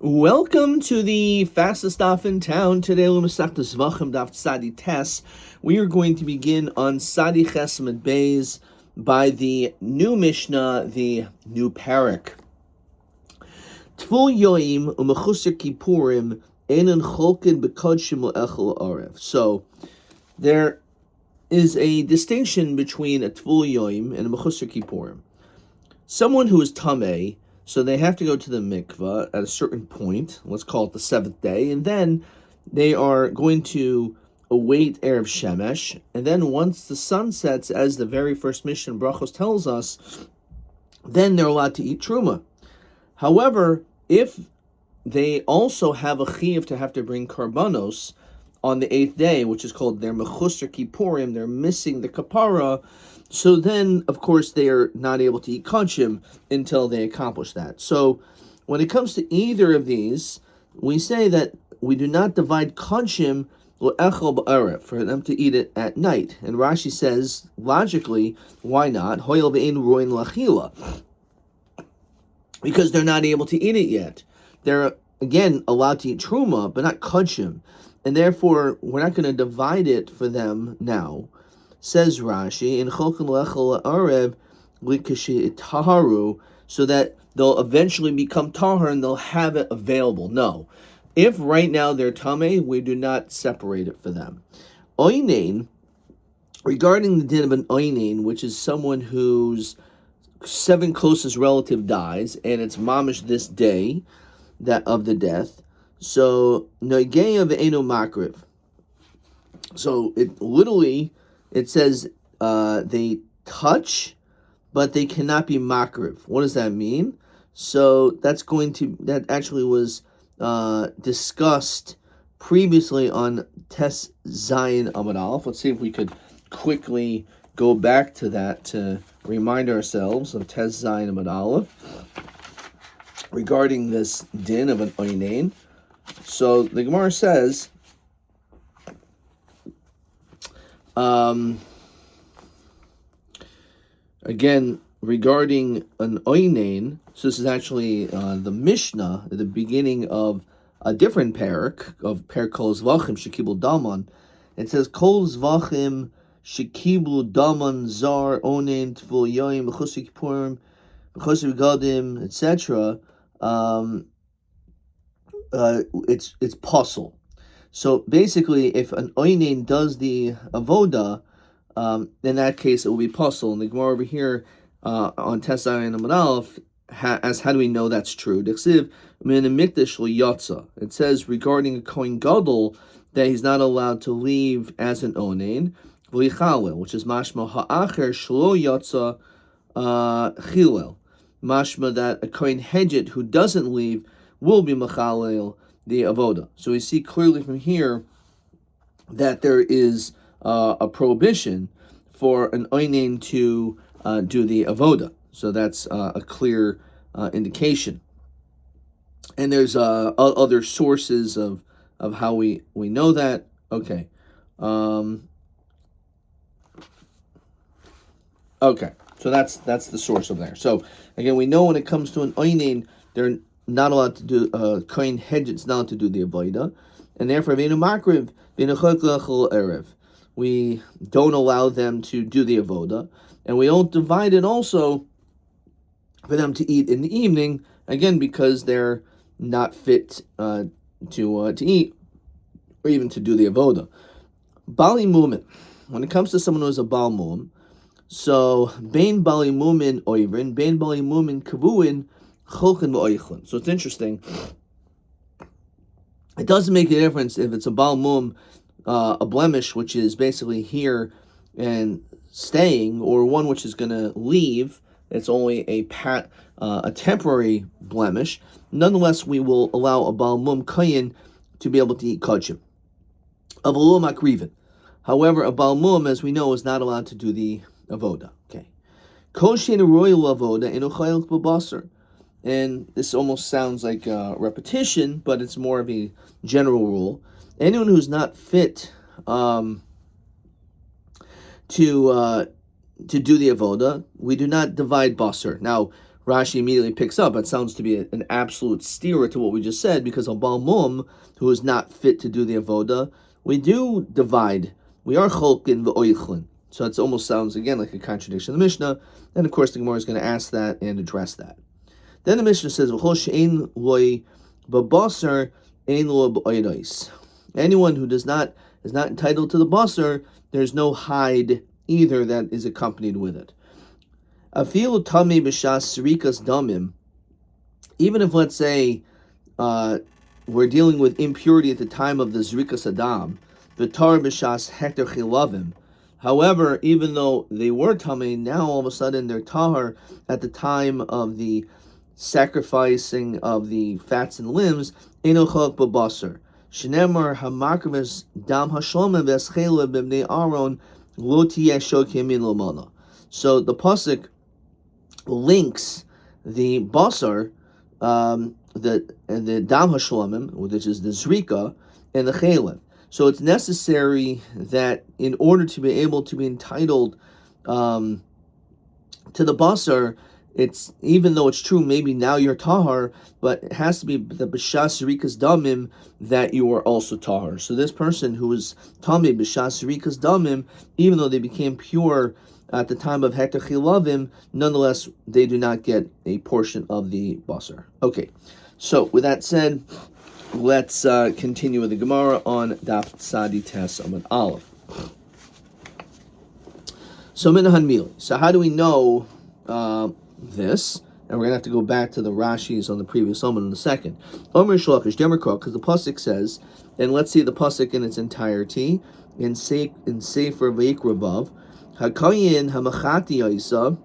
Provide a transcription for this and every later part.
Welcome to the fastest daf in town. Today, Masechta Zevachim daf Sadi Tes. We are going to begin on Sadi Chesed Beis by the new Mishnah, the new parak. Tvul Yoim u'mechusar Kippurim einin cholkin b'kodshim le'echel arev. So there is a distinction between a Tvul Yoim and a mechusar Kippurim. Someone who is tamei, so they have to go to the mikvah at a certain point, let's call it the seventh day, and then they are going to await Erev Shemesh, and then once the sun sets, as the very first Mishnah Brachos tells us, then they're allowed to eat truma. However, if they also have a chiyuv to have to bring karbanos on the eighth day, which is called their mechusar kippurim, they're missing the kapara, so then, of course, they are not able to eat kachim until they accomplish that. So when it comes to either of these, we say that we do not divide kachim l'echel ba'arev, for them to eat it at night. And Rashi says, logically, why not? Hoyel ve'ein roin lachila. Because they're not able to eat it yet. They're, again, allowed to eat truma, but not kachim. And therefore, we're not going to divide it for them now. Says Rashi, in cholkin lechel arev likashi taharu, so that they'll eventually become tahar and they'll have it available. No. If right now they're tamei, we do not separate it for them. Oinain, regarding the din of an oinain, which is someone whose seven closest relative dies, and it's mamish this day that of the death. So noigeya ve'eno makriv. So it literally, it says they touch, but they cannot be makriv. What does that mean? So that actually was discussed previously on Tes Zayin Amud Aleph. Let's see if we could quickly go back to that to remind ourselves of Tes Zayin Amud Aleph regarding this din of an oinain. So the Gemara says, again, regarding an oinain, so this is actually the Mishnah at the beginning of a different parak, of parak Kol Zevachim Shekibul Daman. It says, Kol Zevachim Shekibul Daman Zar Onain Tvul Yoim B'chusar Kippurim B'chusar Gadim, etc. It's puzzle. So basically, if an oinain does the avoda, in that case it will be puzzle. And the Gemara over here on Tes Zayin Amud Aleph as how do we know that's true? It says regarding a kohen gadol that he's not allowed to leave as an onain, which is mashma ha'acher shlo yatsa chilel, mashma that a kohen hedjit who doesn't leave will be machalel the avoda. So we see clearly from here that there is a prohibition for an oinain to do the avoda. So that's a clear indication. And there's other sources of how we know that. Okay. Okay. So that's the source of there. So again, we know when it comes to an oinain, they're not allowed to do kohen hedjit's not allowed to do the avoda, and therefore v'enu makriv v'enu cholkin erev. We don't allow them to do the avoda, and we don't divide it also for them to eat in the evening, again because they're not fit to eat or even to do the avoda. Bali mumin, when it comes to someone who is a bal mum, so bein bali mumin oivrin, bein bali mumin kavuin. So it's interesting. It doesn't make a difference if it's a bal mum, a blemish, which is basically here and staying, or one which is going to leave. It's only a temporary blemish. Nonetheless, we will allow a bal mum kohen to be able to eat kachim. Avalo makrivin. However, a bal mum, as we know, is not allowed to do the avoda. Okay. Koshin royal avoda inu chayil b'basar. And this almost sounds like a repetition, but it's more of a general rule. Anyone who's not fit to do the avoda, we do not divide basar. Now, Rashi immediately picks up. It sounds to be an absolute steer to what we just said, because a Baal Mum, who is not fit to do the avoda, we do divide. We are cholkin v'oichlin. So it almost sounds, again, like a contradiction of the Mishnah. And of course, the Gemara is going to ask that and address that. Then the Mishnah says, anyone who is not entitled to the basar, there's no hide either that is accompanied with it. Even if, let's say, we're dealing with impurity at the time of the zrikas adam, the tar b'shas hektar chilavim. However, even though they were tamei, now all of a sudden they're tahar at the time of the sacrificing of the fats and limbs. Enochok b'basar. Shnemar hamakrives dam hashlomim v'eschela b'bnei Aaron lo tiyeh shokim min lomana. So the pasuk links the basar, the dam hashlomim, which is the zrika, and the chelim. So it's necessary that in order to be able to be entitled to the basar, it's, even though it's true, maybe now you're tahar, but it has to be the b'shas rikas damim that you are also tahar. So this person who is tamei b'shas rikas damim, even though they became pure at the time of hektar chilavim, nonetheless they do not get a portion of the basar. Okay, so with that said, let's continue with the Gemara on Daf Tzadi Tes Amud Aleph. So Minahan Mili. So how do we know this? And we're going to have to go back to the Rashis on the previous Amud in a second. Omer Shlachish Demerkok, because the pasuk says, and let's see the pasuk in its entirety in Sefer Vayikra above. Hakayin Hamachati Yaisa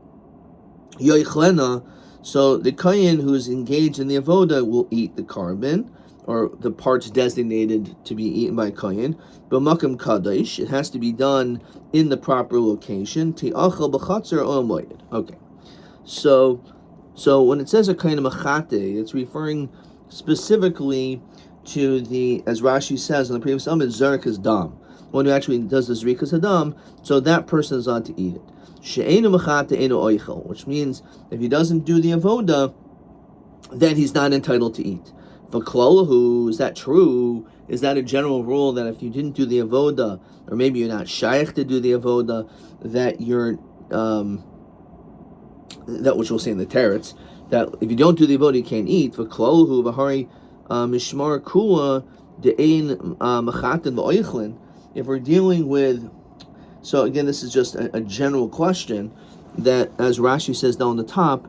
Yoichlena. So the kayin who is engaged in the avoda will eat the carbon, or the parts designated to be eaten by kayin. B'makam kadosh, it has to be done in the proper location. Ti'achal b'chatzer o moed. Okay, so when it says a kayin machate, it's referring specifically to the, as Rashi says in the previous Amid, zerikas dam, one who actually does the zerikas hadam, so that person is on to eat it. She'enu machate enu oichel, which means if he doesn't do the avoda, then he's not entitled to eat. V'klolahu, is that true? Is that a general rule that if you didn't do the avoda, or maybe you're not shaykh to do the avoda, that you're that which we'll say in the teretz, that if you don't do the avoda you can't eat. V'klolahu v'hari mishmar kua de'ein machaten v'oichlin. If we're dealing with, so again, this is just a general question that, as Rashi says down on the top,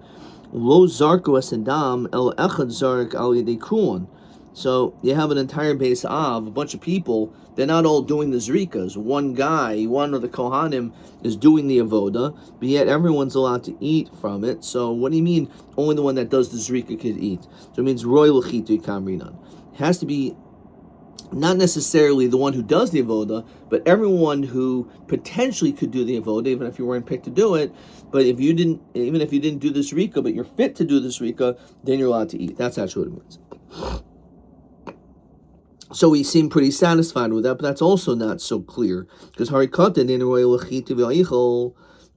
Lo zarku asedam el echad zark al yedei kuon. So you have an entire base of a bunch of people. They're not all doing the zrikas. One guy, one of the kohanim, is doing the avoda, but yet everyone's allowed to eat from it. So what do you mean only the one that does the zrika could eat? So it means roy l'chitu kamrinan. It has to be not necessarily the one who does the avoda, but everyone who potentially could do the avoda, even if you weren't picked to do it. But if you didn't, even if you didn't do this rika, but you're fit to do this rika, then you're allowed to eat. That's actually what it means. So we seem pretty satisfied with that, but that's also not so clear, because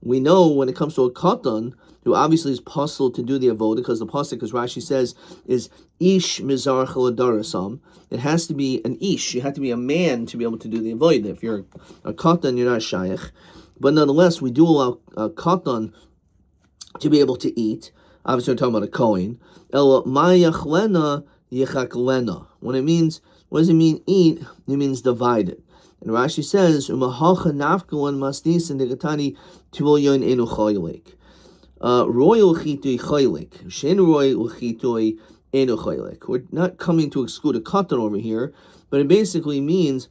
we know when it comes to a katan, who obviously is puzzled to do the avoda, because the pasuk, as Rashi says, is ish mizar chaladarasam. It has to be an ish. You have to be a man to be able to do the avoda. If you're a katan, you're not shaykh. But nonetheless, we do allow a katan to be able to eat. Obviously, we're talking about a kohen. El ma'yachlena yichaklena. When it means, what does it mean eat? It means divided. And Rashi says, umahalcha nafkalan mastis and negatani tivolyon enu choylek. Royal chitui choylek. Shen royal chitui enu choylek. We're not coming to exclude a katan over here, but it basically means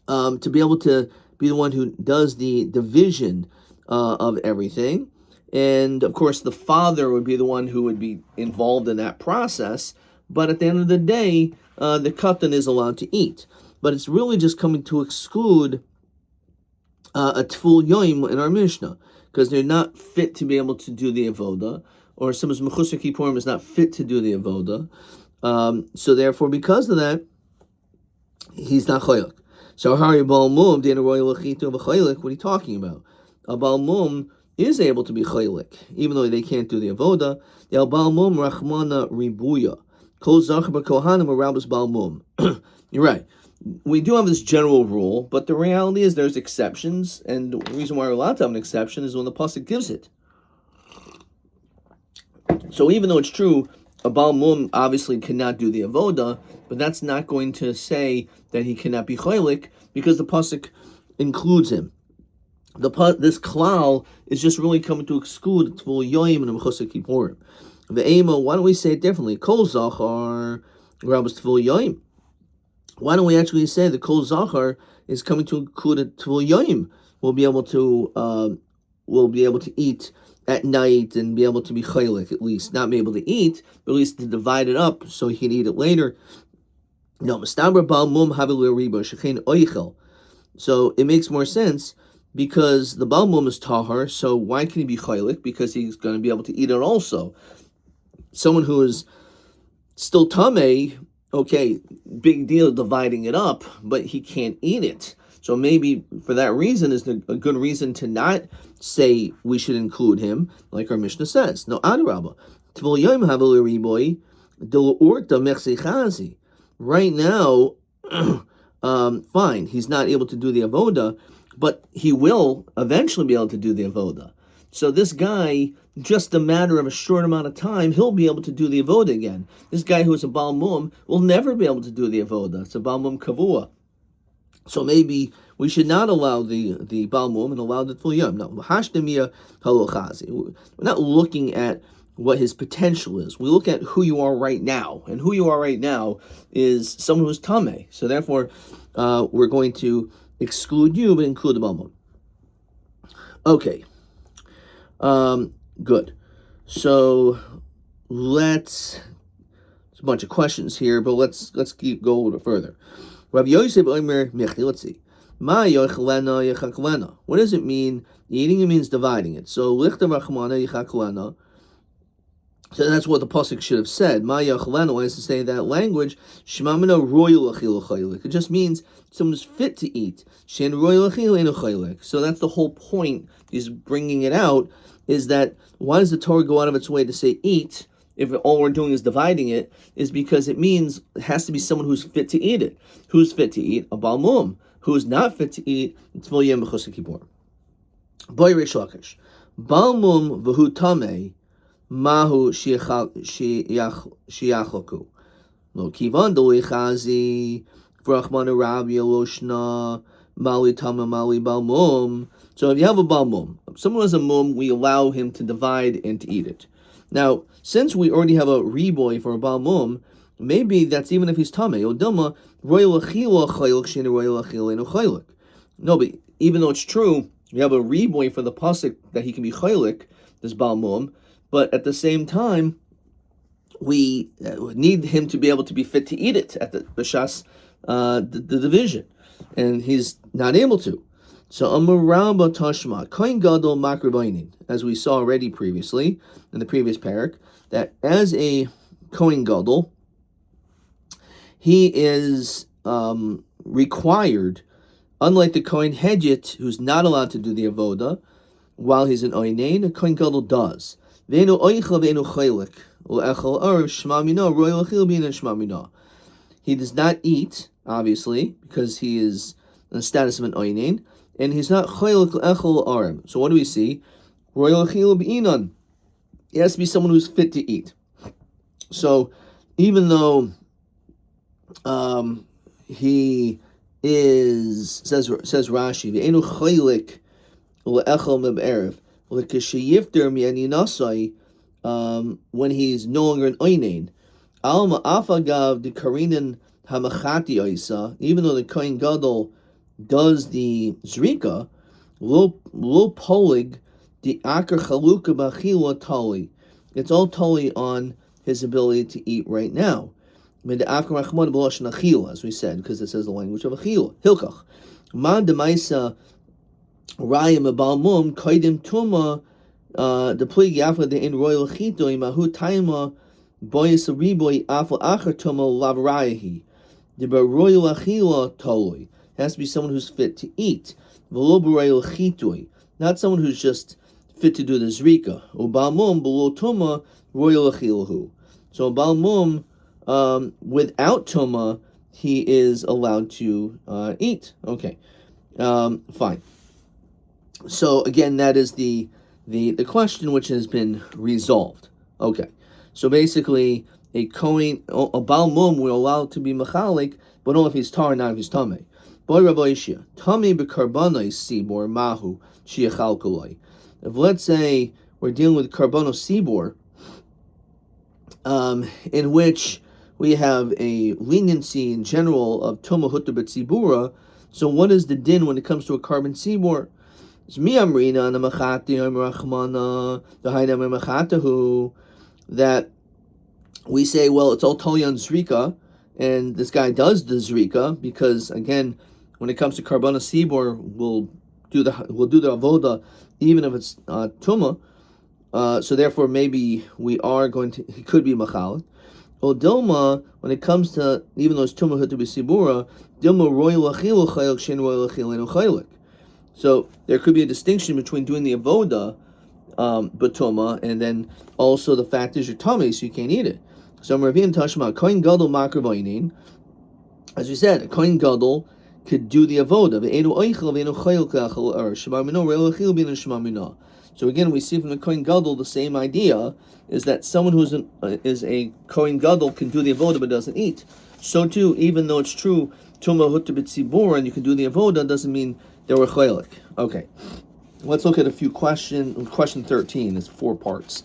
to be able to be the one who does the division of everything. And of course, the father would be the one who would be involved in that process. But at the end of the day, the katan is allowed to eat. But it's really just coming to exclude a tful yoim in our Mishnah, because they're not fit to be able to do the avoda, or someone's mechusar kippurim is not fit to do the avoda. So therefore, because of that, he's not choylek. So hari bal mum, what are you talking about? A bal mum is able to be chaylik, even though they can't do the avoda. Yal Baal Mum Rachmana Ribuya. Kol Zachar B'Kohanim Rabbis Baal Mum. You're right. We do have this general rule, but the reality is there's exceptions, and the reason why we're allowed to have an exception is when the pasuk gives it. So even though it's true, a Baal Mum obviously cannot do the avoda, but that's not going to say that he cannot be chaylik, because the pasuk includes him. This klal is just really coming to exclude Tvul Yoim and Mechusar Kippurim. The Ema, why don't we say it differently? Kol Zachar Rabbis Tvul Yoim. Why don't we actually say that Kol Zachar is coming to include a Tvul Yoim? We'll be able to eat at night and be able to be chaylik, at least not be able to eat, but at least to divide it up so he can eat it later. No, Mistabra Baal Mum Havilu Riba Shechein Oichel. So it makes more sense because the Baal Mum is tahar. So why can he be chaylik? Because he's going to be able to eat it also. Someone who is still tamei, okay, big deal dividing it up, but he can't eat it. So maybe for that reason is a good reason to not say we should include him, like our Mishnah says. No, Adarabba. Tvul Yom Havil Riboy Del Urta Mechsechazi. Right now, fine, he's not able to do the avoda, but he will eventually be able to do the avoda. So this guy, just a matter of a short amount of time, he'll be able to do the avoda again. This guy who is a Baal Mum will never be able to do the avoda. It's a Baal Mum Kavua. So maybe we should not allow the Baal Mum and allow the Tvul Yom. No, Hashdemiya Halochazi. We're not looking at what his potential is. We look at who you are right now. And who you are right now is someone who's Tameh. So therefore, we're going to exclude you, but include the Baal Mum. Okay. Good. So there's a bunch of questions here, but let's keep go a little bit further. Rabbi Yosef Omer Michli, let's see. Ma yochelena yechaklena. What does it mean? Eating it means dividing it. So lichta rachmana yechaklena. So that's what the pasuk should have said. Ma yochelena, why does it say that language? Shmamina royal achil chaylik. It just means someone's fit to eat. Shen royal achil eno chaylik. So that's the whole point. He's bringing it out. Is that why does the Torah go out of its way to say eat? If all we're doing is dividing it, is because it means it has to be someone who's fit to eat it. Who's fit to eat? A Baal Mum. Who's not fit to eat? Tvul Yom Mechusar Kippurim. Boy Reish Lakish. Baal Mum v'hu tamei mahu shiachloku. Lo kivan doli chazi v'rachmana Rabbi Eloshna mali tama mali Baal Mum. So if you have a Baal Mum, someone has a mum, we allow him to divide and to eat it. Now, since we already have a reboy for a Baal Mum, maybe that's even if he's tamei. Odilma royal achila chaylik shein royal achila eno chaylik. No, but even though it's true, we have a reboy for the pasuk that he can be chaylik, this Baal Mum, but at the same time, we need him to be able to be fit to eat it at the b'shas the division, and he's not able to. So Amuramba Tashma, Kohen Gadol Makribainin, as we saw already previously in the previous parak, that as a Kohen Gadol, he is required, unlike the Kohen Hedjit, who's not allowed to do the avoda while he's an Oinain, a Kohen Gadol does. Ve'enu oicha ve'enu chaylik, u'echel arav shma mina, royal achil b'ina shma mina. He does not eat, obviously, because he is in the status of an Oinain, and he's not chaylik echel arim. So what do we see? Royal achil b'inan. He has to be someone who's fit to eat. So even though he is, says Rashi, v'enu chaylik le'echel meb'erev l'kesheyifter mi'ani nasai, when he's no longer an oinain. Alma afagav the karinan hamachati oisa, even though the kohen gadol does the zrika, lo polig the akar chaluka b'achila tali. It's all tali on his ability to eat right now. As we said, because it says the language of achila. Hilkach. Man demaisa rayim abal mum kaidim tuma the pligi afla de in royal chitoi mahu taima boyas riboy afla achar tuma lavrayahi. The royal achila toli has to be someone who's fit to eat. V'lo royal chitoi, not someone who's just fit to do the zrika. Ubal mum below tuma royal achilahu. So bal mum, without tuma, he is allowed to eat. Okay, fine. So again, that is the question which has been resolved. Okay, so basically, a bal mum we're allowed to be machalik, but only if he's tar, not if he's tameh. Boy Rabbi Ishia, tameh bekarbanai sibor mahu shiachal kolai. If let's say we're dealing with karbanos sibor, in which we have a leniency in general of tuma hutta b'tzibura, so what is the din when it comes to a carbon sibor? That we say, well, it's all Tolyan Zrika, and this guy does the Zrika, because again, when it comes to Karbana Sibor, we'll do the Avoda, even if it's Tuma, so therefore maybe he could be Machal. Or Dilma, when it comes to, even though it's Tuma Hutu B'Sibura, Dilma Royal Achil Chaylik, Shin Royal Achil Chaylik. So there could be a distinction between doing the avoda, batoma, and then also the fact is you're tummy, so you can't eat it. So Ravin Tashma, Kohen Gadol Makravainin, as we said, a Kohen Gadol could do the avoda. So again, we see from the Kohen Gadol the same idea, is that someone who is a Kohen Gadol can do the avoda but doesn't eat. So too, even though it's true, Tuma Hutta B'Tzibur, and you can do the avoda, doesn't mean there were chaylik. Okay, let's look at a few questions. Question 13 is 4 parts.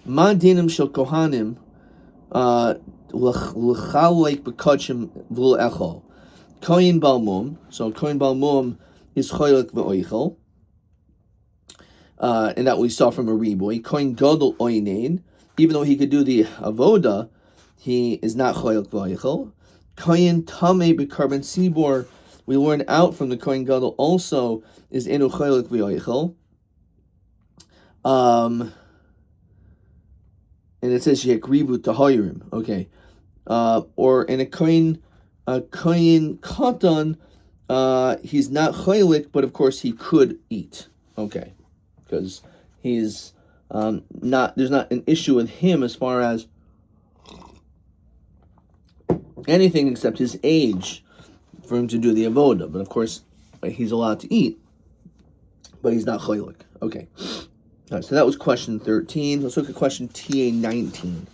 Ma dinim shel kohanim l'chalek b'kachim v'l echol. Kohen balmum. So kohen balmum is chaylik v'oichel, and that we saw from a riboy. Kohen gadol oinein. Even though he could do the avoda, he is not chaylik v'oichel. Kohen tameh b'karban sibor. We learn out from the Kohen Gadol also is enu chaylik v'yoichel. And it says yekrivu tahayirim. Okay. Or in a Kohen katan, he's not chaylik, but of course he could eat. Okay. Because he's there's not an issue with him as far as anything except his age for him to do the avoda, but of course he's allowed to eat, but he's not chaylik. Okay, all right, so that was question 13. Let's look at question TA 19.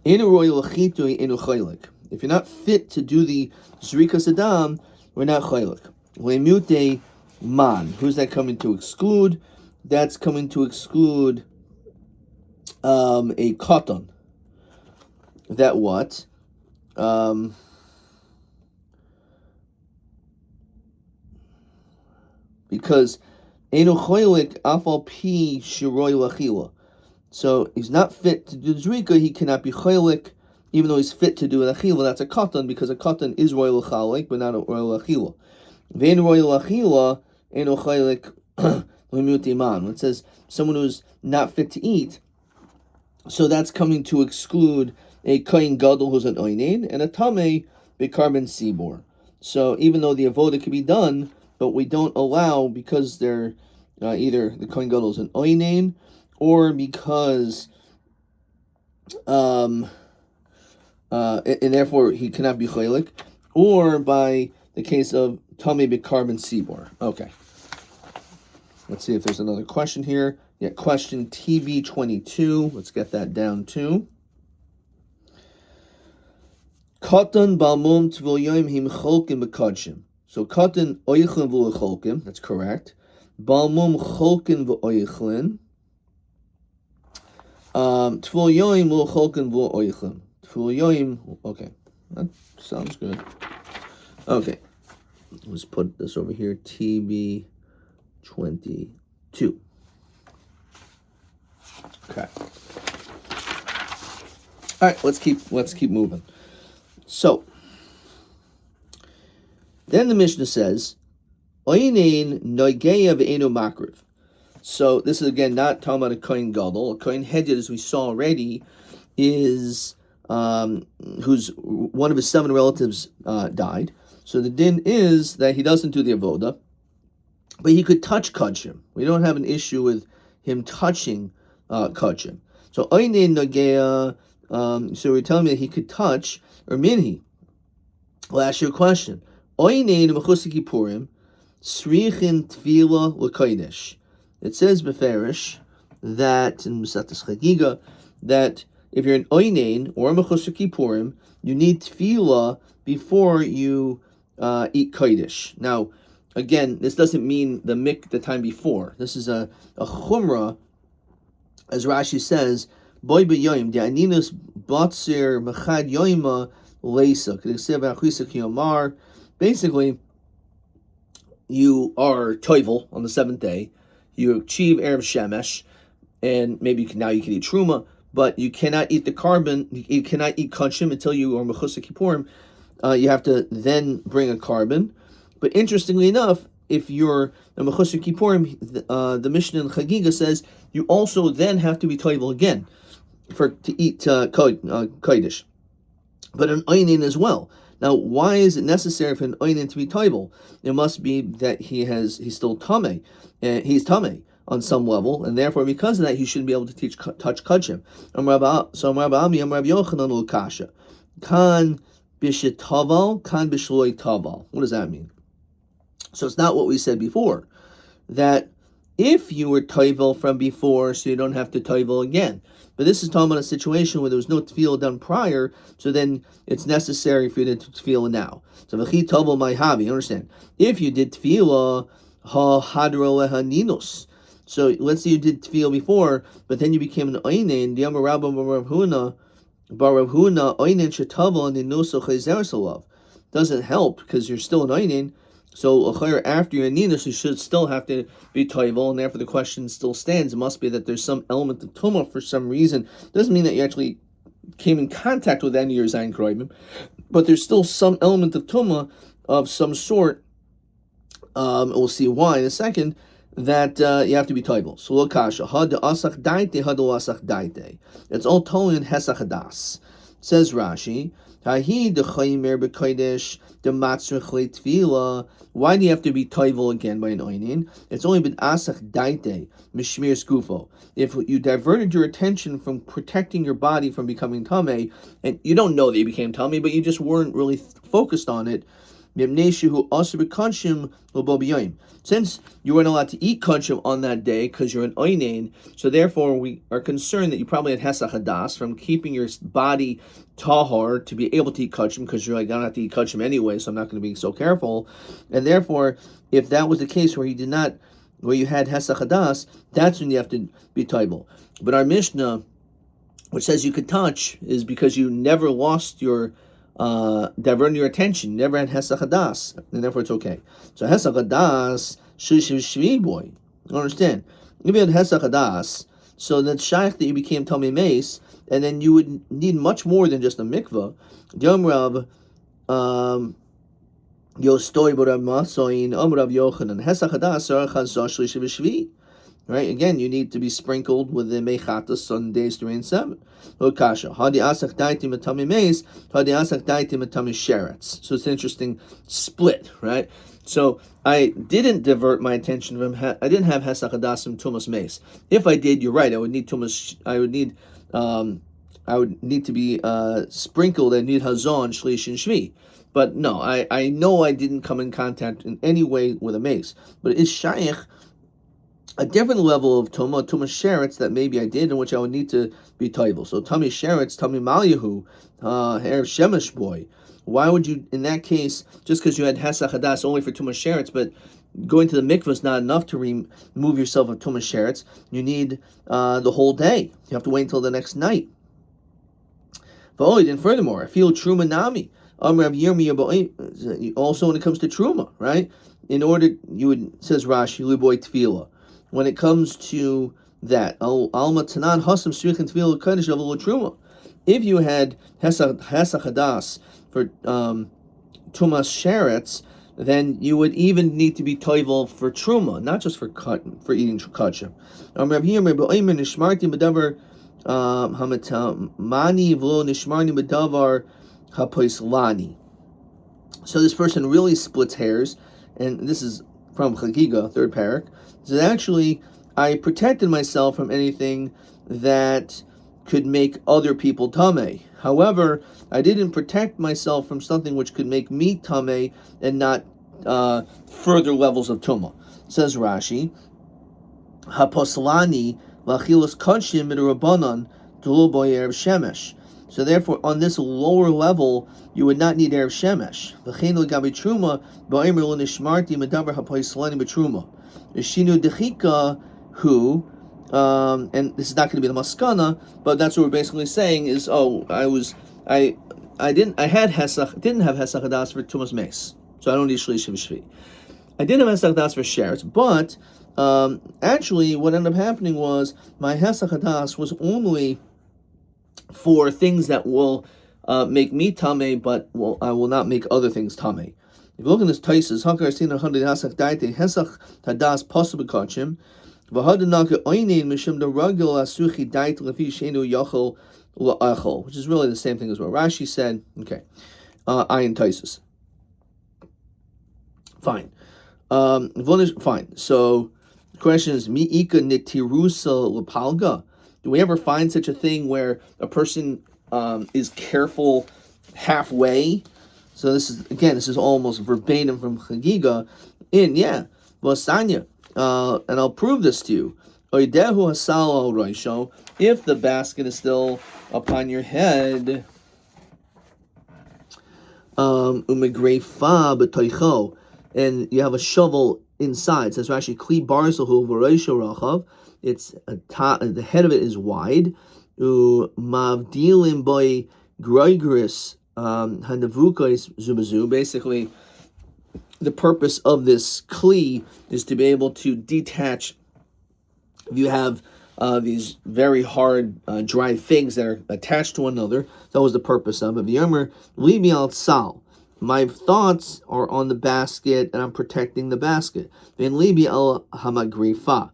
If you're not fit to do the zrika sadam, we're not chaylik. Lemute man, who's that coming to exclude? That's coming to exclude a katan. That what? Because eno choylik afal pi shiroy lachila. So he's not fit to do zrika. He cannot be choylik, even though he's fit to do an achila. That's a katan, because a katan is royal chalik, but not a royal achila. Vein royal achila eno choylik lemut iman. It says someone who's not fit to eat. So that's coming to exclude a kohen gadol who's an oinen, and a tameh b'karban sibor. So even though the avoda can be done, but we don't allow, because they're either the kohen gadol is an oinen, or because and therefore he cannot be chaylik, or by the case of tameh b'karban sibor. Okay. Let's see if there's another question here. Yeah, question TB 22. Let's get that down too. Katan balmum tv'oyim him cholkim b'kadshim. So katan oichlin v'lecholkim. That's correct. Balmum cholkin v'oichlin. Tv'oyim v'lecholkin v'oichlin. Tv'oyim. Okay, that sounds good. Okay, let's put this over here. TB 22. Okay. All right, let's keep moving. So then the Mishnah says, "Oinin noigeya ve'enu makriv." So this is again not talking about a kohen gadol. A kohen hedjed, as we saw already, is who's one of his 7 relatives died. So the din is that he doesn't do the avoda, but he could touch kachim. We don't have an issue with him touching kachim. So oinen nagea. So we're telling me that he could touch or minhi. I'll ask you a question. Oinen mechusik Purim srichin tvila l'kodesh. It says beferish that in Maseches Chagiga that if you're an oinen or a mechusik Purim, you need tefillah before you eat kodesh. Now, again, this doesn't mean the time before. This is a chumrah, as Rashi says, boy b'yoyim de'aninus batzir mechad yoyma leisa. Basically, you are toivel on the seventh day. You achieve erev shemesh, and maybe now you can eat truma, but you cannot eat the carbon. You cannot eat kachim until you are mechusik Kippurim. You have to then bring a carbon. But interestingly enough, if you're a mechusik Kippurim, the Mishnah in Chagiga says you also then have to be toivel again to eat kodesh, but an oinin as well. Now, why is it necessary for an oinin to be toivel? It must be that he's still tamei, and he's tamei on some level, and therefore because of that he shouldn't be able to touch kachim. So Rabbi Yochanan l'kasha kan b'shetaval kan b'shloi taval. What does that mean? So it's not what we said before, that if you were toivel from before, so you don't have to toivel again. But this is talking about a situation where there was no tefillah done prior, so then it's necessary for you to tefillah now. So v'chi tovel my havi, you understand? If you did tefillah, ha hadro leha ninus. So let's say you did tefillah before, but then you became an oinen, the Amar Rabba Bar Huna, oinen shetavel ninuso chayzer salav. Doesn't help because you're still an oinen. So after your ninus, you should still have to be toivel, and therefore the question still stands. It must be that there's some element of tumah for some reason. Doesn't mean that you actually came in contact with any of your zayin kroibim, but there's still some element of tumah of some sort. We'll see why in a second. That you have to be toivel. So lokasha had asach daite had asach daite. It's all told in hesach hadas. Says Rashi. Why do you have to be toivel again by an oinin? It's only been asach daite, mishmir skufo. If you diverted your attention from protecting your body from becoming tamei, and you don't know that you became tamei, but you just weren't really focused on it, since you weren't allowed to eat kachim on that day because you're an oinen, so therefore we are concerned that you probably had hesach hadas from keeping your body tahor to be able to eat kachim, because you're like, I don't have to eat kachim anyway, so I'm not going to be so careful. And therefore, if that was the case where you had hesach hadas, that's when you have to be toivel. But our Mishnah, which says you could touch, is because you never lost your diverting your attention, never had hesach hadas, and therefore it's okay. So hesach hadas shushiv shvi boy. You understand? If you had hesach hadas, so that's shaykh that you became tamei meis, and then you would need much more than just a mikvah. Yom Rav Yostoi B'Rav Masoin Rav Yochanan hesach hadas arachas shushiv shvi. Right, again, you need to be sprinkled with the mechatas on days 3 and 7. Lokasha hadi asach daiti matami meis, hadi asach daiti matami sheretz. So it's an interesting split, right? So I didn't divert my attention from. I didn't have hesach hadas from tumas meis. If I did, you're right. I would need tumas. I would need to be sprinkled. I need hazon shlish and shvi. But no, I know I didn't come in contact in any way with a mace. But it is shaykh a different level of Tumah Sheretz that maybe I did, in which I would need to be toivel. So Tummy Sheretz, Tummy Malyahu, Erev Shemesh boy. Why would you, in that case, just because you had hesach hadas only for Tumah Sheretz, but going to the mikvah is not enough to remove yourself of Tumah Sheretz, you need the whole day. You have to wait until the next night. But then furthermore, I feel Truma Nami. Also when it comes to Truma, right? In order, says Rashi, Liboy Tefillah. When it comes to that, if you had hesach hadas for tumas sheretz, then you would even need to be toivel for truma, not just for eating kachim. So this person really splits hairs, and this is from Chagiga, third parak. So actually, I protected myself from anything that could make other people tameh. However, I didn't protect myself from something which could make me tameh and not further levels of tumah. Says Rashi, Haposlani lachilas kodshim midrabanan dulu bo erev shemesh. So therefore, on this lower level, you would not need erev shemesh. V'chein legabi truma ba'emer lo nishmarti medaber haposlani b'truma. Shinu dechika hu. And this is not going to be the maskana, but that's what we're basically saying is, I didn't have hesach hadas for tumas mace, so I don't need shlishi v'shvi. I didn't have hesach hadas for shares, but actually, what ended up happening was my hesach hadas was only for things that will make me tameh, but I will not make other things tameh. If you look in this Taisus, Hakar Sina Hundred Hesach Daite Hesach Hadas Possible Kachim. Which is really the same thing as what Rashi said. Okay, ayin taisus. Fine. Fine. So the question is, mi'ika nitirusa lapalga. Do we ever find such a thing where a person is careful halfway? So this is almost verbatim from Chagiga. Vasanya. And I'll prove this to you. If the basket is still upon your head, and you have a shovel inside. Says Rashi, Kli barzahu v'roisho rachav. It's the head of it is wide. Mavdilim by groigris hanavukais zubazu. Basically, the purpose of this kli is to be able to detach. If you have these very hard, dry figs that are attached to one another, that was the purpose of it. V'yomer libi al sal. My thoughts are on the basket, and I'm protecting the basket. Then libi al hamagrifa.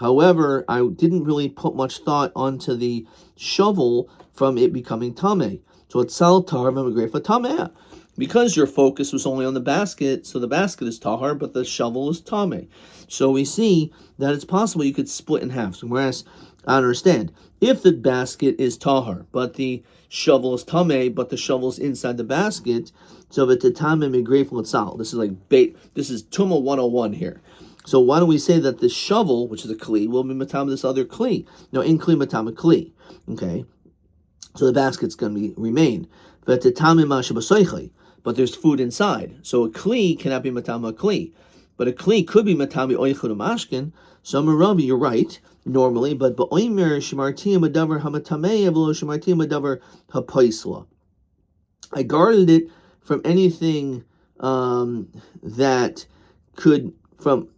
However, I didn't really put much thought onto the shovel from it becoming tameh. So it's sal tar hamagrifa tameh. Because your focus was only on the basket, so the basket is tahar, but the shovel is tameh. So we see that it's possible you could split in half. So whereas, I understand, if the basket is tahar, but the shovel is tameh, but the shovel is inside the basket, so the tetameh grateful itzal. This is like this is Tumah 101 here. So why don't we say that the shovel, which is a kli, will be matam this other kli? No, in kli matam a kli. Okay, so the basket's going to remain. But there's food inside. So a kli cannot be matama a kli. But a kli could be matami oichud mashkin. So Rabbi, you're right, normally, but ba'oimer shemartiyam adavar hamatamei avlo shemartiyam adavar hapaisla. I guarded it from anything that could, from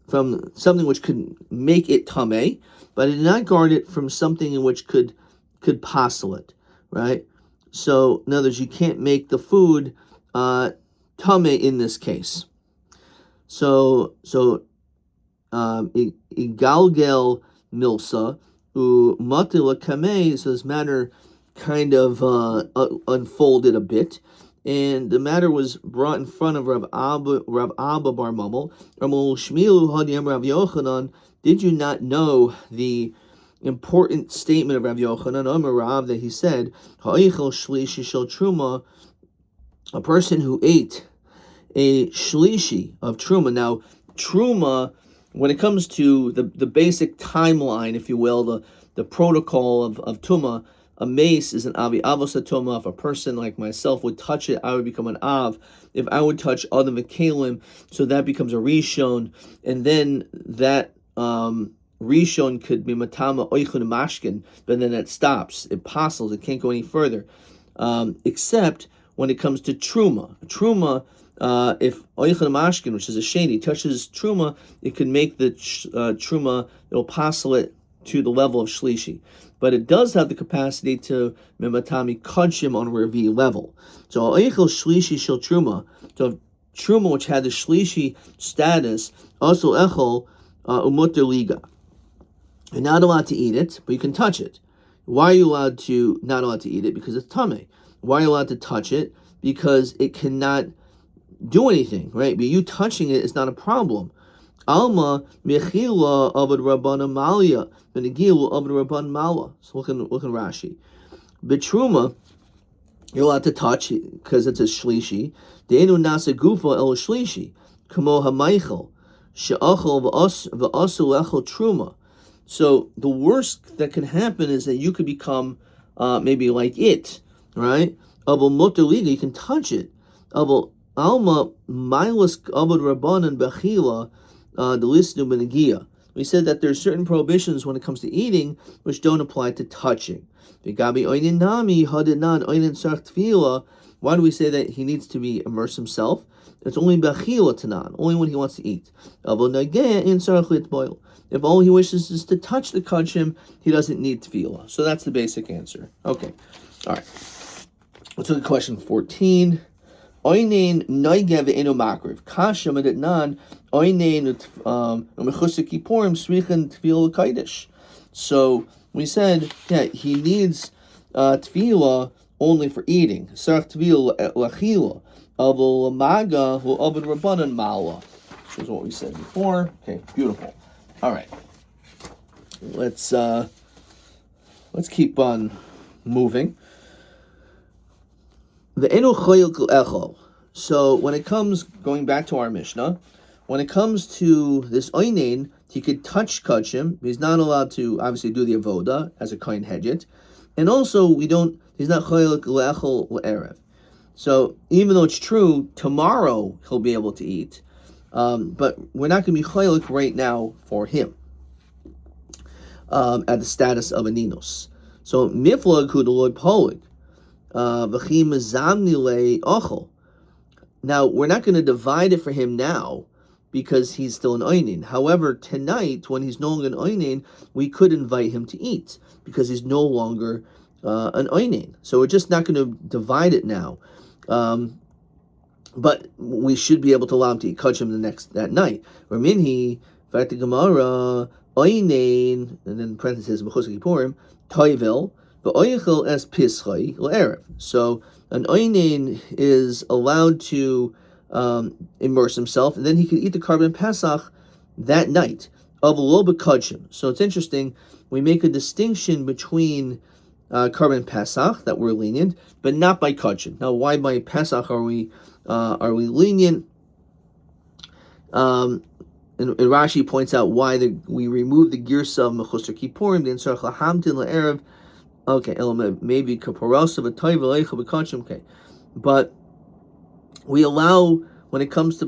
something which could make it tamei, but I did not guard it from something in which could passel it, right? So, in other words, you can't make the food tameh in this case. So igalgel milsa matila kameh. So this matter kind of unfolded a bit, and the matter was brought in front of Rav Abba bar Mamel. Rav Yochanan, did you not know the important statement of Rav Yochanan Rav that he said, "Ha'eichel shlishi shel truma," a person who ate a shlishi of truma. Now, truma, when it comes to the basic timeline, if you will, the protocol of tuma, a mace is an avi avos tuma. If a person like myself would touch it, I would become an av. If I would touch other mekalim, so that becomes a rishon, and then that rishon could be matama oichun mashkin, but then that stops. It passels. It can't go any further, except when it comes to truma. Truma, if oichun mashkin, which is a sheni, touches truma, it can make the truma. It'll passel it to the level of shlishi, but it does have the capacity to mimatami kodshim on a revi level. So oichel shlishi shel truma. So truma, which had the shlishi status, also echol umuter liga. You're not allowed to eat it, but you can touch it. Why are you not allowed to eat it? Because it's tameh. Why are you allowed to touch it? Because it cannot do anything, right? But you touching it is not a problem. Alma mechila avad rabbanan malia, benegil avad rabbanan mala. So look in Rashi. Betruma, you're allowed to touch it because it's a shlishi. Deinu nasa gufa el shlishi, kamo hamaychel, she'achol v'asu lechel truma. So the worst that can happen is that you could become maybe like it, right? Aval motaliga, you can touch it. Aval alma milas avad rabbanan bechila delisnu benegia. We said that there are certain prohibitions when it comes to eating which don't apply to touching. Why do we say that he needs to be immerse himself? It's only bechila tanan, only when he wants to eat. If all he wishes is to touch the kachim, he doesn't need tefillah. So that's the basic answer. Okay, all right. Let's look at question 14. Oinein noigev eno makriv kasha medatnan oinein mechusik kippurim srichen tefillah kaidish. So we said that he needs tefillah only for eating. Sarach tefillah lachila avol maga will abed rabbanan mala. Which is what we said before. Okay, beautiful. All right, let's keep on moving. The enu choyel echol. So when it comes, going back to our Mishnah, when it comes to this oinein, he could touch kachim. He's not allowed to obviously do the avoda as a kohen hedget, and also he's not choyel echol erev. So even though it's true, tomorrow he'll be able to eat, but we're not going to be choyel right now for him at the status of a ninos. So miflag hu deloy polig. Now, we're not going to divide it for him now because he's still an oinen. However, tonight, when he's no longer an oinen, we could invite him to eat because he's no longer an oinen. So we're just not going to divide it now. But we should be able to allow him to eat kachim that night. Raminhi, fact the Gemara, oinen, and then parentheses, b'chosek kippurim, toivel, so an oinen is allowed to immerse himself, and then he can eat the carbon pesach that night. So it's interesting. We make a distinction between carbon pesach that we're lenient, but not by kachim. Now, why by pesach are we lenient? And Rashi points out why we remove the girsa of mechusar kippurim, the insarach lahamtin la'erev. Okay, maybe okay, but we allow when it comes to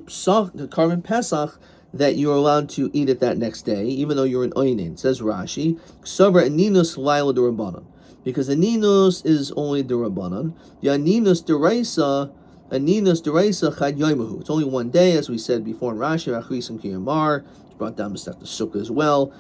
carbon pesach that you're allowed to eat it that next day, even though you're an oinen. Says Rashi, "Ksavar aninus laila derabanan," because aninus is only derabanan. Yaninus deraisa, chad yoimahu. It's only one day, as we said before in Rashi. Achrisim kiyamar. It's brought down Mestach the Sukkah as well,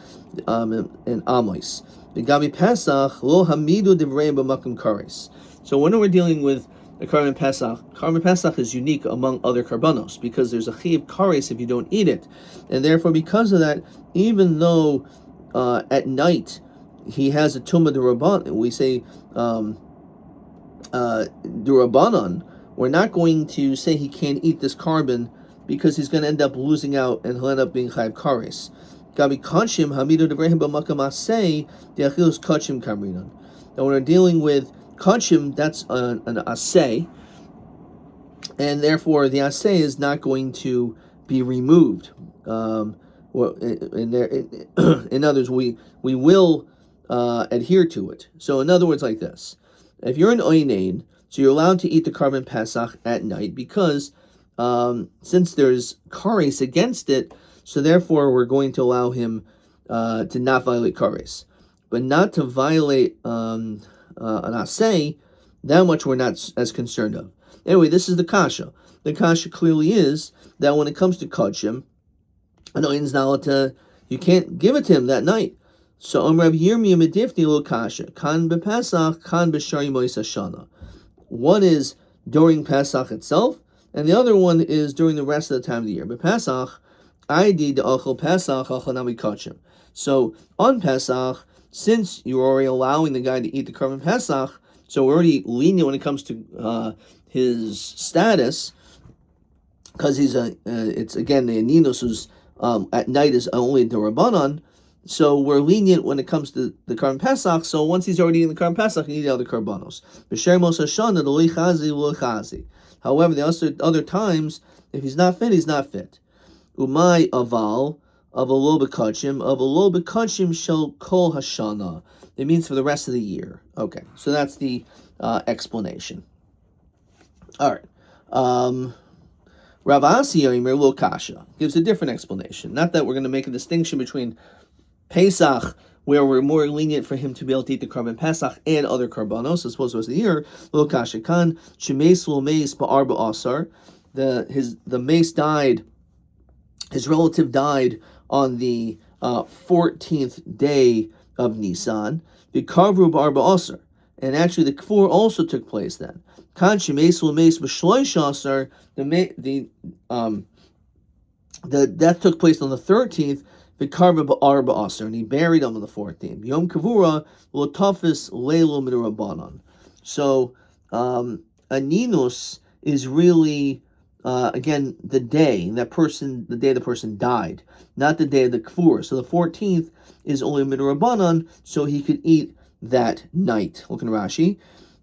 and Amos. The Gabi Pesach lo hamidu divrei b'makom kares. So when we're dealing with the carbon pesach is unique among other karbanos because there's a chiv kares if you don't eat it, and therefore because of that, even though at night he has a tumah d'Rabbanan, we say d'Rabbanan, we're not going to say he can't eat this carbon because he's going to end up losing out and he'll end up being chayiv kares. Gabi kachim hamidu devrehim b'makam asay de'achilus kachim kamrinan. Now when we're dealing with kachim, that's an asay, and therefore the asay is not going to be removed. In other words, we will adhere to it. So in other words, like this: if you're an oinein, so you're allowed to eat the carbon pesach at night because since there's kares against it. So therefore, we're going to allow him to not violate kares, but not to violate an asay. That much we're not as concerned of. Anyway, this is the kasha. The kasha clearly is that when it comes to kachim, an oin's not allowed to. You can't give it to him that night. So Rabbi Yirmiyah medifni lo kasha kan bepesach kan b'shari mois hashana. One is during Pesach itself, and the other one is during the rest of the time of the year. But Pesach. So on Pesach, since you're already allowing the guy to eat the carbon Pesach, so we're already lenient when it comes to his status, because it's again the aninus who's at night is only the Rabbanon. So we're lenient when it comes to the Karban Pesach. So once he's already in the Karban Pesach, he needs the other Karbanos. However, the other times, if he's not fit, he's not fit. Umay aval of a lo bekachim shall kol hashana. It means for the rest of the year. Okay, so that's the explanation. All right. Rav Asi Yomer lo kasha gives a different explanation. Not that we're going to make a distinction between Pesach, where we're more lenient for him to be able to eat the Karban Pesach and other Karbanos, as opposed to the rest of the year. Lo kasha kan shemes lo meis ba'arba asar. The mace died. His relative died on the 14th day of Nisan. The Kavru ba'arba asar, and actually the Kfur also took place then. Kan shemes lo meis b'shloish asar. The death took place on the 13th. V'karva ba'arba asar, and he buried him on the 14th. Yom Kavura l'tafis leilu midrabanan. So aninus is really again the day the person died, not the day of the kavura. So the 14th is only midrabanan, so he could eat that night. Look in Rashi.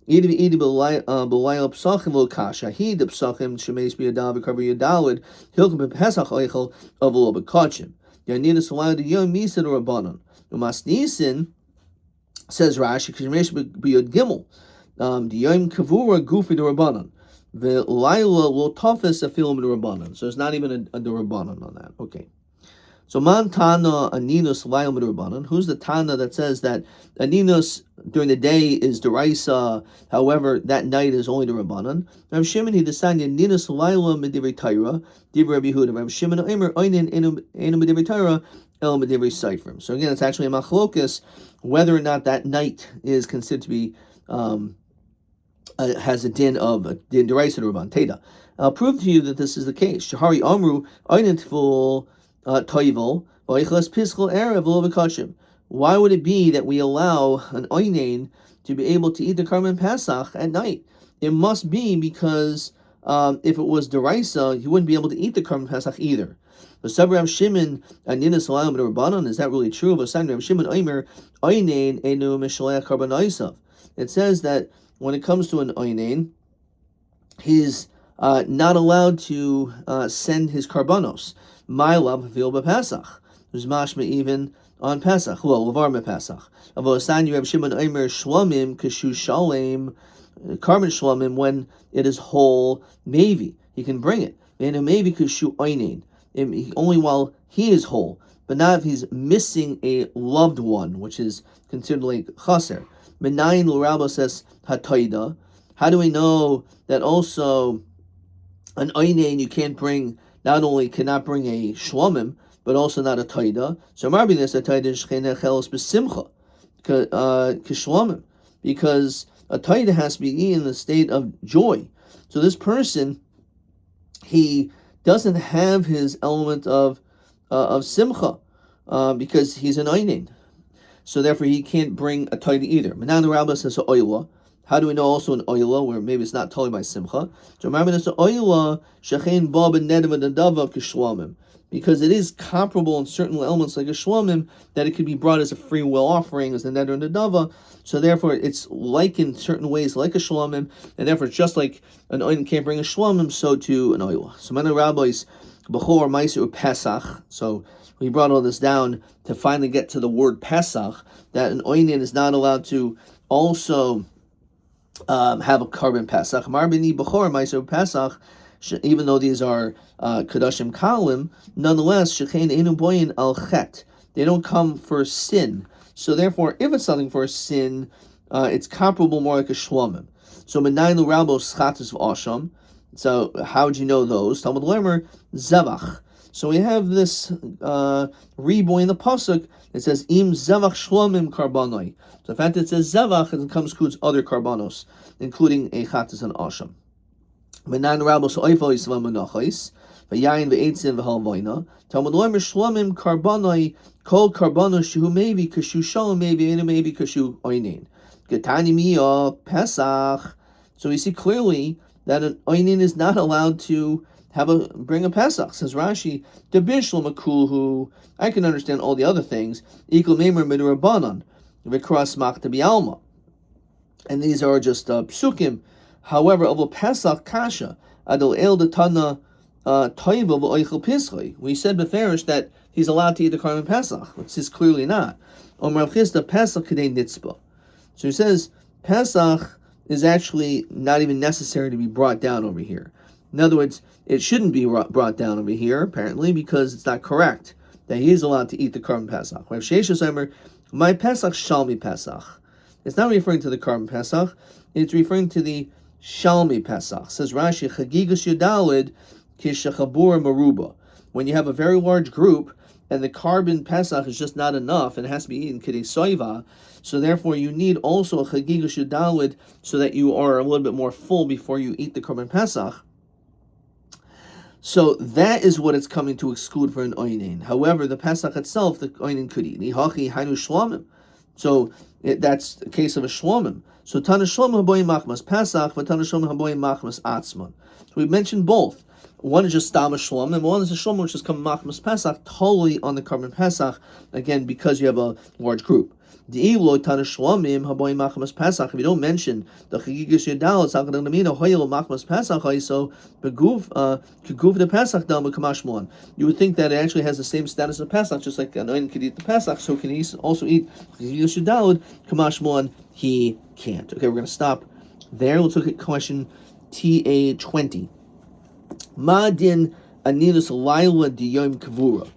Edi b'layla psachim lo kasha. He the psachim shemeis b'yadav v'karva yadalid hilchim b'pesach oichel of lo b'kachim. Yaninus allowed the Yomi said Rabbanon. Umasnisin says Rashi Kishmesh b'yod gimel. The Yom Kavura gufi the Rabbanon. The Laila lo tafis afil the Rabbanon. So it's not even a Rabbanon on that. Okay. So man tana aninus laila the Rabbanon. Who's the tana that says that aninus during the day is deraisa, however that night is only the Rabbanon? Rav Shimon he decided aninus laila medivrei Torah. Divrei Rabbi Yehuda. Rav Shimon oimer oinen enu medivrei Torah el medivrei seifrim. So again, it's actually a machlokas whether or not that night is considered to be has a din deraisa Rabban Teda. I'll prove to you that this is the case. Shahari amru oinen tful toivel v'oichlas piskal erev lo v'kachim. Why would it be that we allow an oinen to be able to eat the Karban Pesach at night? It must be because if it was deraisa, he wouldn't be able to eat the Karban Pesach either. But Sab Rav Shimon aninus alayim b'Rabbanan, is that really true? But Rav Shimon oimer oinen enu mishaleach Karban Oisav. It says that when it comes to an oinen, he's not allowed to send his karbanos. My love feel b'Pesach. There's mashma even on Pesach. Well, levar Pesach. Avosan you have Shimon Omer Shlomim Kashu Shalem Karban Shlomim when it is whole maybe he can bring it. And maybe Kashu Oinen only while he is whole, but not if he's missing a loved one, which is considered like chaser. Menayin l'Rabba says hataida. How do we know that also an oinen you can't bring? Not only cannot bring a shlomim, but also not a taida. So Rabbi this a taida shchena chelos b'simcha kishlomim, because a taida has to be eaten in the state of joy. So this person, he doesn't have his element of simcha because he's an oinen. So therefore he can't bring a taida either. Manan the Rabbi says oila. How do we know also an oila where maybe it's not totally by simcha? So remember this oila shechein ba b'nedem v'nedava k'shlamim, because it is comparable in certain elements like a shlamim that it could be brought as a free will offering as the neder and the dava. So therefore it's like in certain ways like a shlamim, and therefore just like an oin can't bring a shlamim, so too an oila. So many rabbis b'chor ma'aser pesach. So we brought all this down to finally get to the word pesach, that an oinen is not allowed to also have a Karban Pesach. Marbini Bechor Meiser Pesach, even though these are Kadashim Kalim, nonetheless, Shechein Enu Boyin Al Chet. They don't come for sin. So therefore, if it's something for a sin, it's comparable more like a Shlomim. So Menayin L'Rabo Schatus V'Asham. So how would you know those? Talmud Lemer Zevach. So we have this reboy in the pasuk. It says im zevach shlomim karbanoi. So the fact that it says zevach, it includes other karbanos, including a chatas and asham. Menan rabos oifois v'menachos v'yayin v'eitzin v'halvoina. Talmud loimer shlomim karbanoi kol karbanos shehu mevi kashu shalom mevi enu mevi kashu oinin. Getani miya pesach. So we see clearly that an oinin is not allowed to bring a Pesach. Says Rashi, the bishlam makulhu. I can understand all the other things. Equal memer midrabanan, v'kras machta bialma, and these are just psukim. However, of a Pesach kasha adol el detana toiva v'oichel pischoi. We said beferish that he's allowed to eat the korban Pesach, which is clearly not. Omar Chisda Pesach kedei nitzba. So he says Pesach is actually not even necessary to be brought down over here. In other words, it shouldn't be brought down over here, apparently, because it's not correct that he is allowed to eat the korban Pesach. My Pesach Shalmi Pesach. It's not referring to the korban Pesach, it's referring to the Shalmi Pesach. Says Rashi, Chagigas Yudalid Kishachabur Maruba. When you have a very large group, and the korban Pesach is just not enough, and it has to be eaten Kedei Soiva, so therefore you need also a Chagigas Yudalid so that you are a little bit more full before you eat the korban Pesach. So that is what it's coming to exclude for an oinen. However, the Pesach itself, the oinen could eat. Nihachi hainu shlomim. So that's the case of a shlomim. So tana shlomim haboyim machmas Pesach, but tana shlomim haboyim machmas atzman. So we've mentioned both. One is just stama shlomim, and one is a shlomim which is come machmas Pesach, totally on the korban Pesach, again, because you have a large group. If you don't mention the Chagigas Yudal, it's not going to mean a hoyel machmas Pesach. So beguf the Pesach dam b'kamashmon. You would think that it actually has the same status of Pesach, just like an oinen could eat the Pesach, so can he also eat Chagigas Yudal? Kamashmon, he can't. Okay, we're going to stop there. Let's look at question TA20. Ma din aninus laila di yom kavura.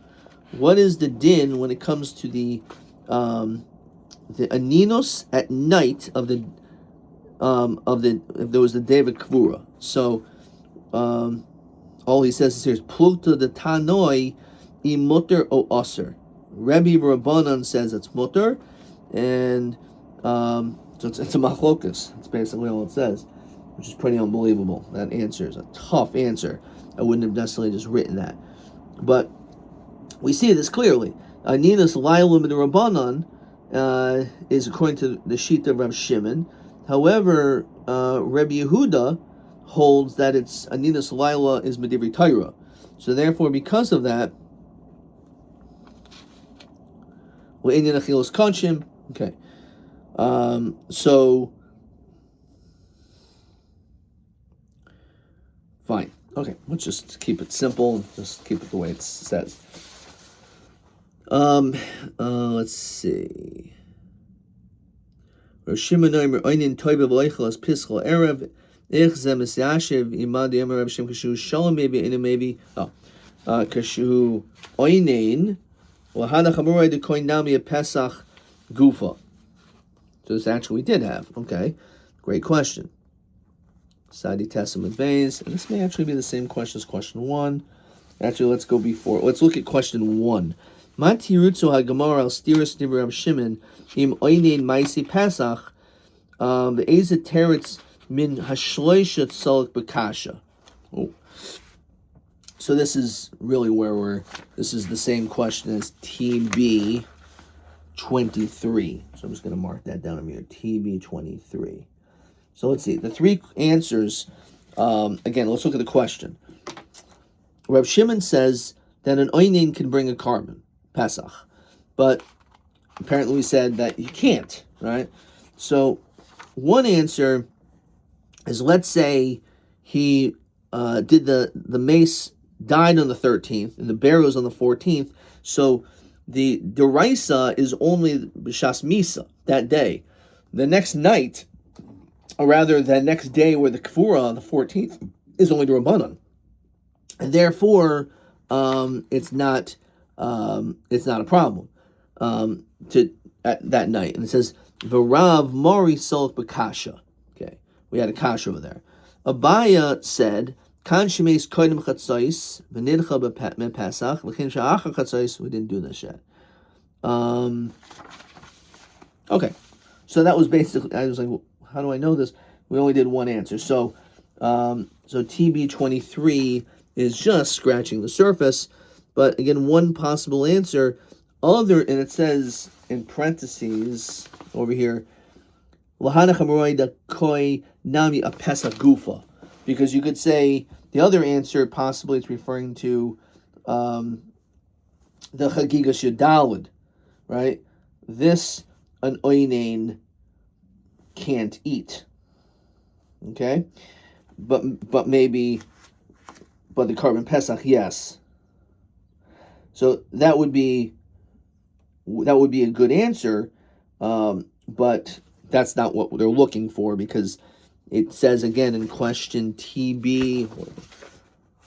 What is the din when it comes to the aninos at night of the if there was the day of Kvura. So all he says is here is plukta the tanoi I mutter o aser. Rabbi Rabbanan says it's mutter, and so it's a machlokas. It's basically all it says, which is pretty unbelievable. That answer is a tough answer. I wouldn't have necessarily just written that, but we see this clearly. Aninos lailim in the Rabbanan is according to the sheet of Rav Shimon. However, Rabbi Yehuda holds that it's Aninas Laila is Medivri Torah. So therefore, because of that, okay. So fine. Okay, let's just keep it simple. Just keep it the way it says. Let's see. Rosh Shimon Oinin Toiva V'Leichel as Pischal Erev Ich Zem Es Yashiv Imad Yom Rav Shem Kashu Shalom maybe Kashu Oinin Lahada Chamorei De Koin Nami a Pesach Gufa. So this actually we did have. Okay, great question. Sadi Testament Bays, and this may actually be the same question as question 1. Actually, let's go before. Let's look at question 1. Matirutzu haGemara al stiras Rav Shimon im oinin ma'isi Pesach the teretz min hashloisha tzalek b'kasha. So this is really where this is the same question as TB 23. So I'm just going to mark that down over here, TB 23. So let's see, the 3 answers, again, let's look at the question. Rav Shimon says that an oinin can bring a korban Pesach, but apparently we said that you can't, right? So one answer is, let's say he did the mace, died on the 13th, and the burial was on the 14th, so the deraisa is only b'shas misa, that day. The next night, or rather the next day where the kfura on the 14th is only the rabbanon, and therefore it's not a problem at that night. And it says V'Rav Mori Solch B'Kasha. Okay, we had a kasha over there. Abaya said Kan Shemeis Kodim Chatzos V'Nidcha B'Pesach V'Chin Sha'achar Chatzos. We didn't do this yet. Okay, so that was basically. I was like, well, how do I know this? We only did one answer. So TB23 is just scratching the surface. But again, one possible answer, and it says in parentheses over here, Lahana Chamorai da Koi Nami a Pesach Gufa. Because you could say The other answer possibly is referring to the Chagiga Shadalid, right? This an oinain can't eat. Okay? But the Korban Pesach, yes. So that would be a good answer, but that's not what they're looking for, because it says again in question TB,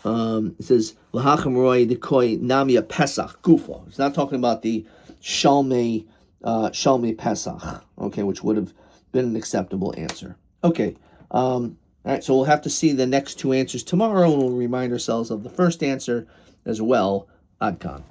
it says Lahachim Roy Dekoi Namia Pesach Gufa. It's not talking about the Shalmei Pesach, okay, which would have been an acceptable answer. Okay, all right, so we'll have to see the next two answers tomorrow, and we'll remind ourselves of the first answer as well. Adkan.